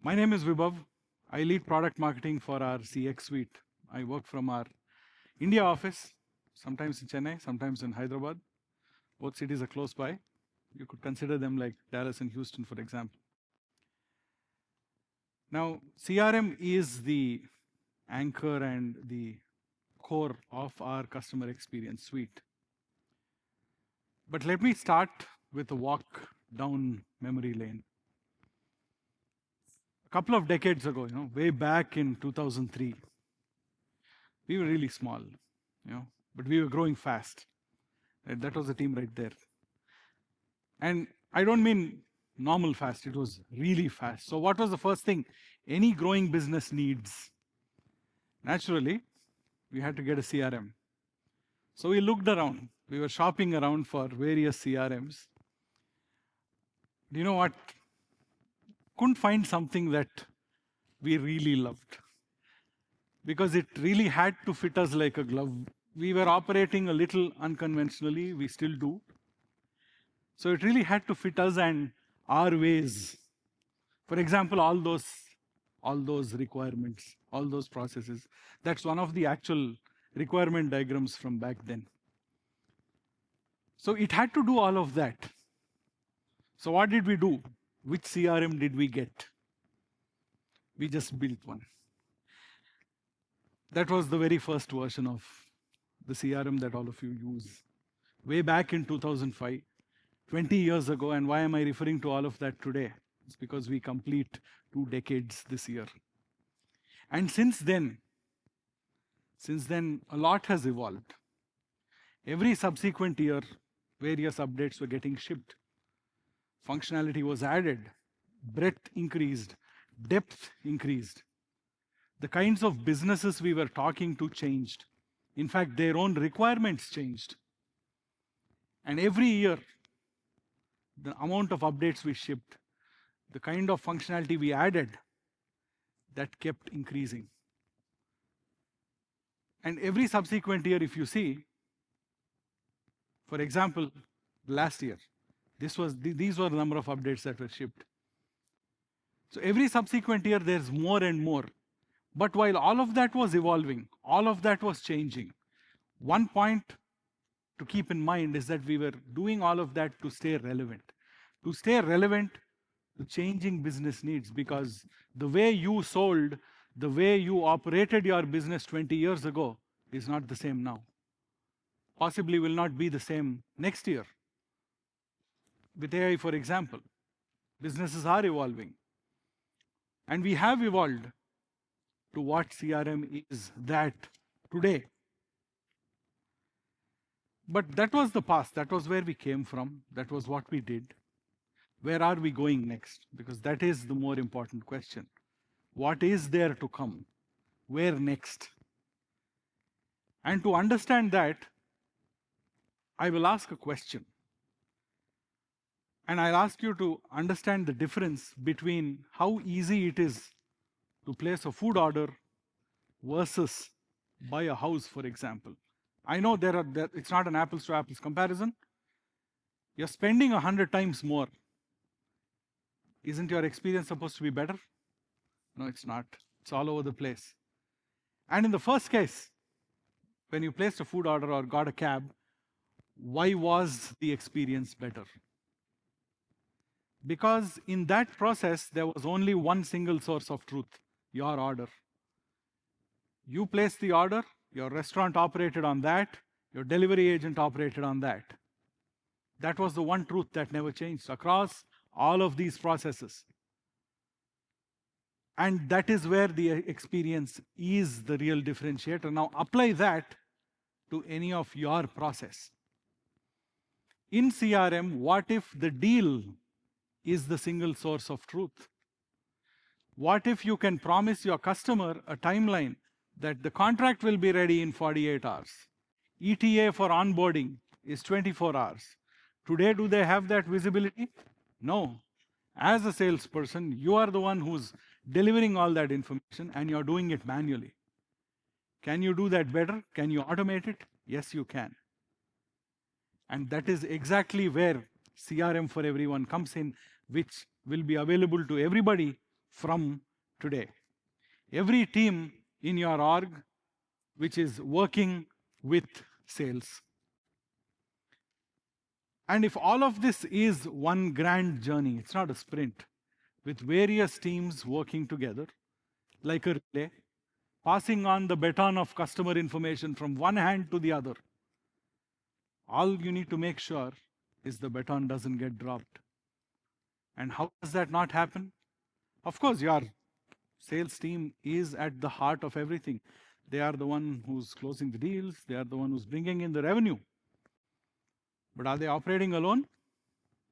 My name is Vibhav. I lead product marketing for our CX suite. I work from our India office, sometimes in Chennai, sometimes in Hyderabad. Both cities are close by. You could consider them like Dallas and Houston, for example. Now, CRM is the anchor and the core of our customer experience suite. But let me start with a walk down memory lane. A couple of decades ago, way back in 2003, we were really small, but we were growing fast. Right? That was the team right there. And I don't mean normal fast, it was really fast. So what was the first thing any growing business needs? Naturally, we had to get a CRM. So we looked around. We were shopping around for various CRMs. You know what? Couldn't find something that we really loved, because it really had to fit us like a glove. We were operating a little unconventionally, we still do. So it really had to fit us and our ways. For example, all those requirements, all those processes. That's one of the actual requirement diagrams from back then. So it had to do all of that. So what did we do? Which CRM did we get? We just built one. That was the very first version of the CRM that all of you use. Way back in 2005, 20 years ago. And why am I referring to all of that today? It's because we complete 2 decades this year. And since then, a lot has evolved. Every subsequent year, various updates were getting shipped. Functionality was added, breadth increased, depth increased. The kinds of businesses we were talking to changed. In fact, their own requirements changed. And every year, the amount of updates we shipped, the kind of functionality we added, that kept increasing. And every subsequent year, if you see, for example, last year, these were the number of updates that were shipped. So every subsequent year, there's more and more. But while all of that was evolving, all of that was changing, one point to keep in mind is that we were doing all of that to stay relevant. To stay relevant to changing business needs, because the way you sold, the way you operated your business 20 years ago is not the same now. Possibly will not be the same next year. With AI, for example, businesses are evolving. And we have evolved to what CRM is that today. But that was the past. That was where we came from. That was what we did. Where are we going next? Because that is the more important question. What is there to come? Where next? And to understand that, I will ask a question. And I'll ask you to understand the difference between how easy it is to place a food order versus buy a house, for example. I know it's not an apples to apples comparison. You're spending 100 times more. Isn't your experience supposed to be better? No, it's not. It's all over the place. And in the first case, when you placed a food order or got a cab, why was the experience better? Because in that process, there was only one single source of truth, your order. You placed the order, your restaurant operated on that, your delivery agent operated on that. That was the one truth that never changed across all of these processes. And that is where the experience is the real differentiator. Now apply that to any of your process. In CRM, what if the deal is the single source of truth? What if you can promise your customer a timeline that the contract will be ready in 48 hours? ETA for onboarding is 24 hours. Today, do they have that visibility? No. As a salesperson, you are the one who's delivering all that information and you're doing it manually. Can you do that better? Can you automate it? Yes, you can. And that is exactly where CRM for everyone comes in, which will be available to everybody from today. Every team in your org which is working with sales. And if all of this is one grand journey, it's not a sprint, with various teams working together, like a relay, passing on the baton of customer information from one hand to the other, all you need to make sure is the baton doesn't get dropped. And how does that not happen? Of course, your sales team is at the heart of everything. They are the one who's closing the deals. They are the one who's bringing in the revenue. But are they operating alone?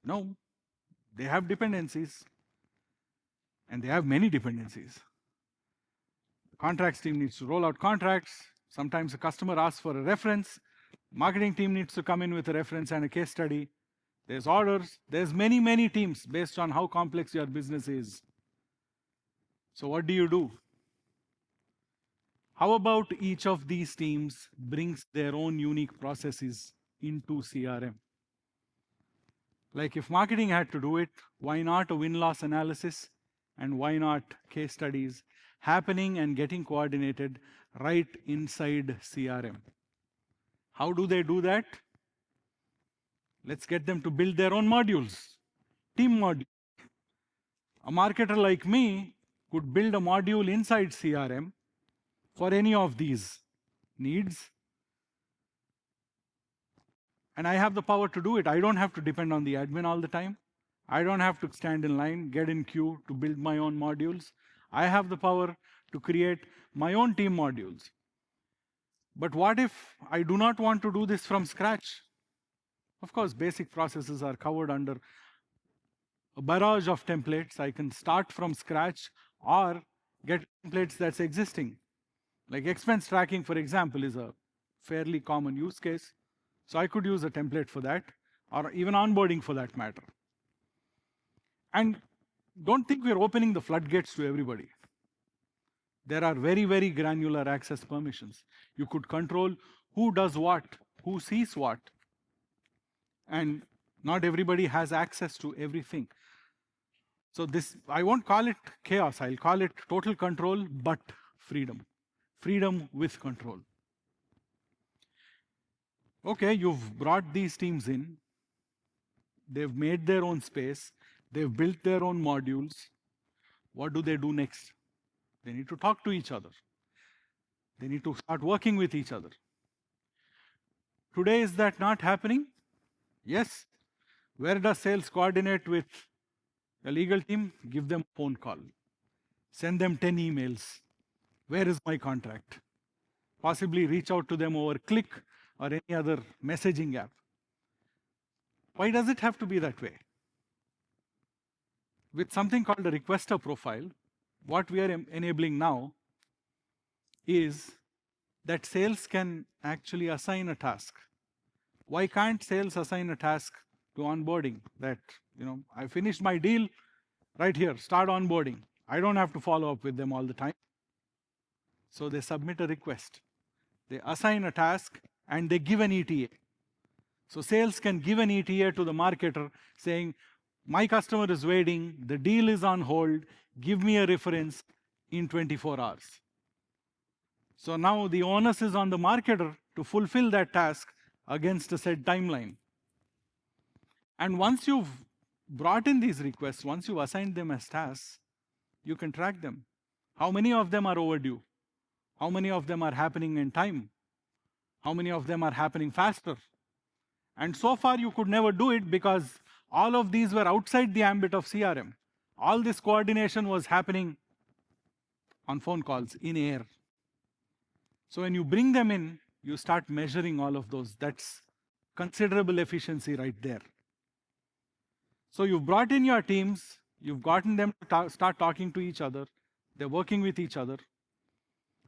No. They have dependencies. And they have many dependencies. The contracts team needs to roll out contracts. Sometimes a customer asks for a reference. Marketing team needs to come in with a reference and a case study. There's orders. There's many, many teams based on how complex your business is. So what do? How about each of these teams brings their own unique processes into CRM? Like if marketing had to do it, why not a win-loss analysis? And why not case studies happening and getting coordinated right inside CRM? How do they do that? Let's get them to build their own modules, team module. A marketer like me could build a module inside CRM for any of these needs. And I have the power to do it. I don't have to depend on the admin all the time. I don't have to stand in line, get in queue to build my own modules. I have the power to create my own team modules. But what if I do not want to do this from scratch? Of course, basic processes are covered under a barrage of templates. I can start from scratch or get templates that's existing. Like expense tracking, for example, is a fairly common use case. So I could use a template for that, or even onboarding for that matter. And don't think we're opening the floodgates to everybody. There are very, very granular access permissions. You could control who does what, who sees what. And not everybody has access to everything. So this, I won't call it chaos. I'll call it total control, but freedom. Freedom with control. Okay, you've brought these teams in. They've made their own space. They've built their own modules. What do they do next? They need to talk to each other. They need to start working with each other. Today, is that not happening? Yes. Where does sales coordinate with a legal team? Give them a phone call. Send them 10 emails. Where is my contract? Possibly reach out to them over Click or any other messaging app. Why does it have to be that way? With something called a requester profile, what we are enabling now is that sales can actually assign a task. Why can't sales assign a task to onboarding? That, I finished my deal right here, start onboarding. I don't have to follow up with them all the time. So they submit a request. They assign a task and they give an ETA. So sales can give an ETA to the marketer saying, my customer is waiting, the deal is on hold, give me a reference in 24 hours. So now the onus is on the marketer to fulfill that task against a set timeline. And once you've brought in these requests, once you've assigned them as tasks, you can track them. How many of them are overdue? How many of them are happening in time? How many of them are happening faster? And so far, you could never do it because all of these were outside the ambit of CRM. All this coordination was happening on phone calls, in air. So when you bring them in, you start measuring all of those. That's considerable efficiency right there. So you've brought in your teams, you've gotten them to start talking to each other, they're working with each other.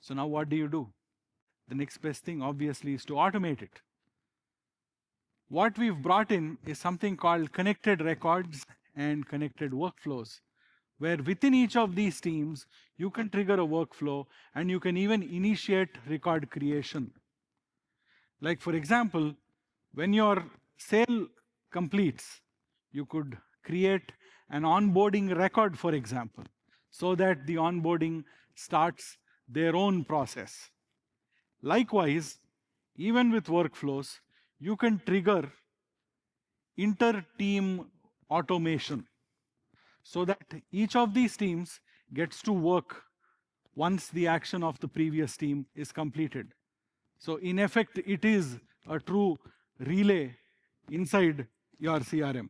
So now what do? The next best thing, obviously, is to automate it. What we've brought in is something called connected records and connected workflows, where within each of these teams, you can trigger a workflow and you can even initiate record creation. Like, for example, when your sale completes, you could create an onboarding record, for example. so that the onboarding starts their own process. Likewise, even with workflows, you can trigger inter-team automation so that each of these teams gets to work once the action of the previous team is completed. So in effect, it is a true relay inside your CRM.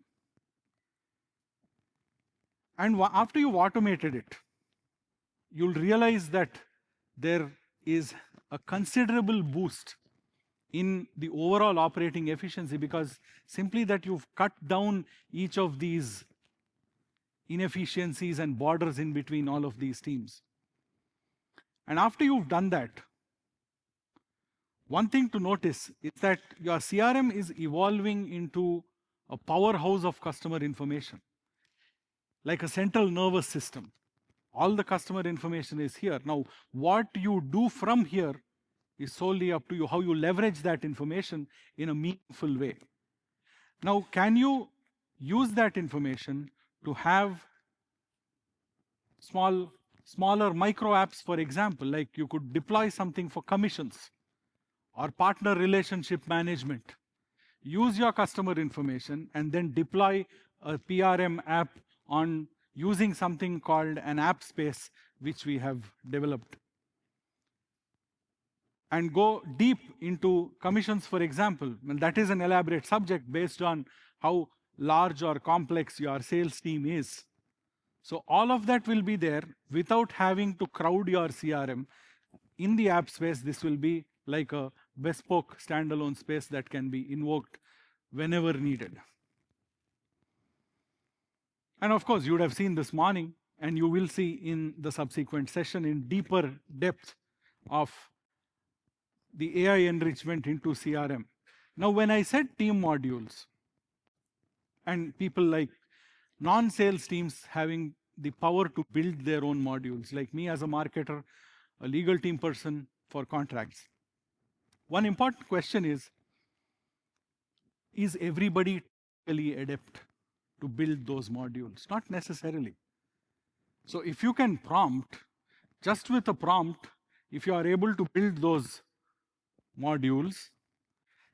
And after you've automated it, you'll realize that there is a considerable boost in the overall operating efficiency, because simply that you've cut down each of these inefficiencies and borders in between all of these teams. And after you've done that, one thing to notice is that your CRM is evolving into a powerhouse of customer information, like a central nervous system. All the customer information is here. Now, what you do from here is solely up to you, how you leverage that information in a meaningful way. Now, can you use that information to have smaller micro apps, for example, like you could deploy something for commissions or partner relationship management. Use your customer information and then deploy a PRM app on using something called an app space, which we have developed. And go deep into commissions, for example. And that is an elaborate subject based on how large or complex your sales team is. So all of that will be there without having to crowd your CRM. In the app space, this will be like a bespoke standalone space that can be invoked whenever needed. And of course, you would have seen this morning, and you will see in the subsequent session in deeper depth of the AI enrichment into CRM. Now, when I said team modules, and people like non-sales teams having the power to build their own modules, like me as a marketer, a legal team person for contracts. One important question is everybody really adept to build those modules? Not necessarily. So if you can prompt, just with a prompt, if you are able to build those modules,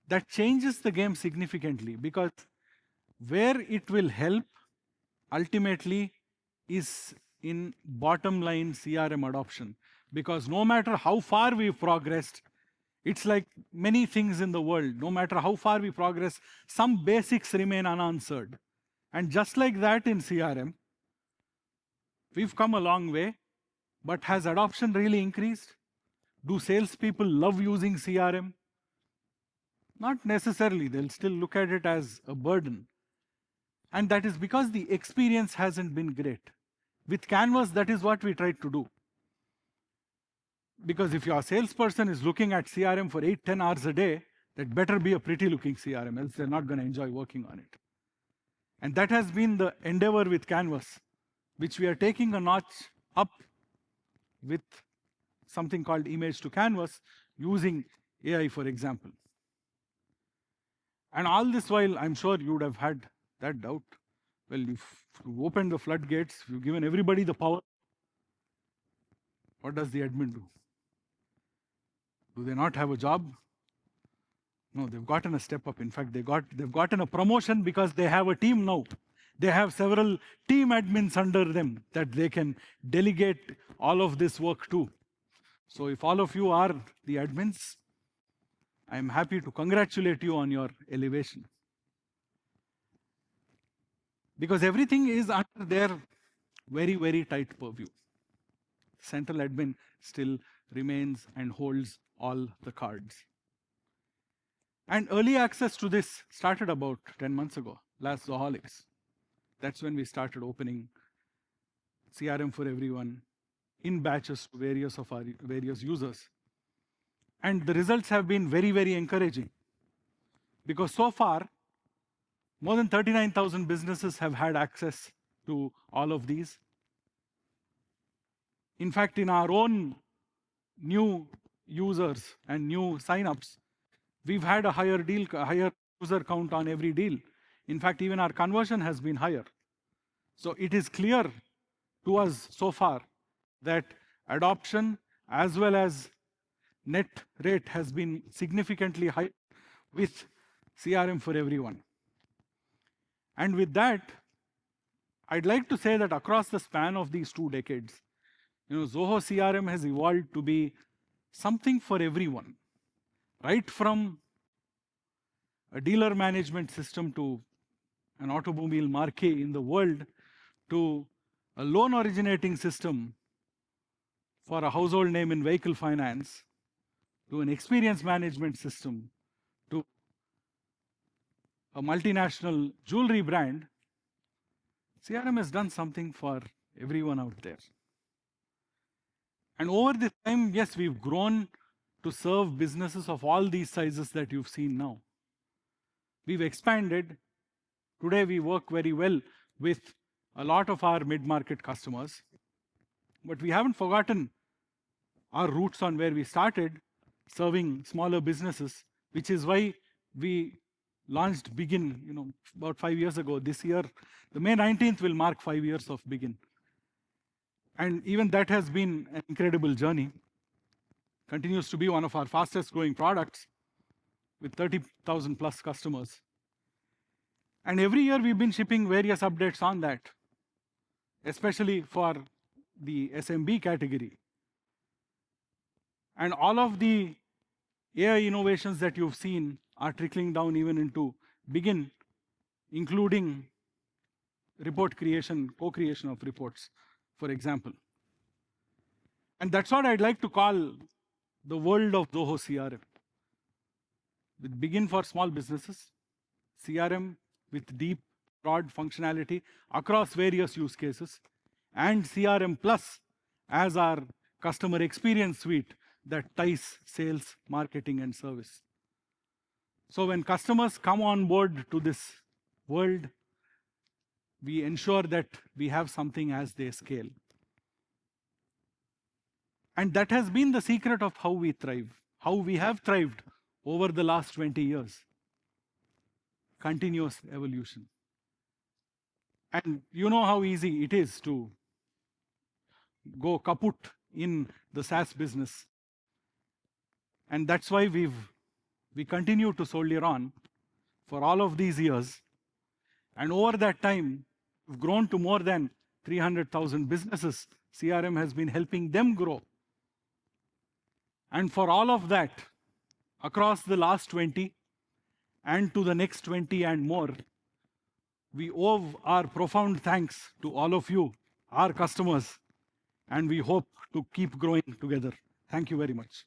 that changes the game significantly, because where it will help ultimately is in bottom line CRM adoption. Because no matter how far we've progressed, it's like many things in the world, no matter how far we progress, some basics remain unanswered. And just like that in CRM, we've come a long way, but has adoption really increased? Do salespeople love using CRM? Not necessarily. They'll still look at it as a burden. And that is because the experience hasn't been great. With Canvas, that is what we tried to do. Because if your salesperson is looking at CRM for 8-10 hours a day, that better be a pretty looking CRM, else they're not going to enjoy working on it. And that has been the endeavor with Canvas, which we are taking a notch up with something called image to canvas, using AI, for example. And all this while, I'm sure you would have had that doubt. Well, if you open the floodgates, you've given everybody the power, what does the admin do? Do they not have a job? No, they've gotten a step up. In fact, they've gotten a promotion because they have a team now. They have several team admins under them that they can delegate all of this work to. So if all of you are the admins, I'm happy to congratulate you on your elevation. Because everything is under their very, very tight purview. Central admin still remains and holds all the cards. And early access to this started about 10 months ago, last Zoholics. That's when we started opening CRM for everyone in batches to various of our various users. And the results have been very, very encouraging. Because so far, more than 39,000 businesses have had access to all of these. In fact, in our own new users and new signups, we've had a higher user count on every deal. In fact, even our conversion has been higher. So it is clear to us so far that adoption as well as net rate has been significantly high with CRM for everyone. And with that, I'd like to say that across the span of these 2 decades, Zoho CRM has evolved to be something for everyone, right from a dealer management system to an automobile marquee in the world to a loan originating system for a household name in vehicle finance to an experience management system to a multinational jewelry brand. CRM has done something for everyone out there. And over this time, yes, we've grown to serve businesses of all these sizes that you've seen now. We've expanded. Today, we work very well with a lot of our mid-market customers. But we haven't forgotten our roots on where we started, serving smaller businesses, which is why we launched Begin, about 5 years ago. This year, the May 19th will mark 5 years of Begin. And even that has been an incredible journey. Continues to be one of our fastest growing products with 30,000 plus customers. And every year we've been shipping various updates on that, especially for the SMB category. And all of the AI innovations that you've seen are trickling down even into Begin, including report creation, co-creation of reports, for example. And that's what I'd like to call the world of Zoho CRM. With Begin for small businesses, CRM with deep, broad functionality across various use cases, and CRM Plus as our customer experience suite that ties sales, marketing, and service. So when customers come on board to this world, we ensure that we have something as they scale. And that has been the secret of how we thrive, how we have thrived over the last 20 years. Continuous evolution. And you know how easy it is to go kaput in the SaaS business. And that's why we continue to soldier on for all of these years. And over that time, we've grown to more than 300,000 businesses. CRM has been helping them grow. And for all of that, across the last 20 and to the next 20 and more, we owe our profound thanks to all of you, our customers, and we hope to keep growing together. Thank you very much.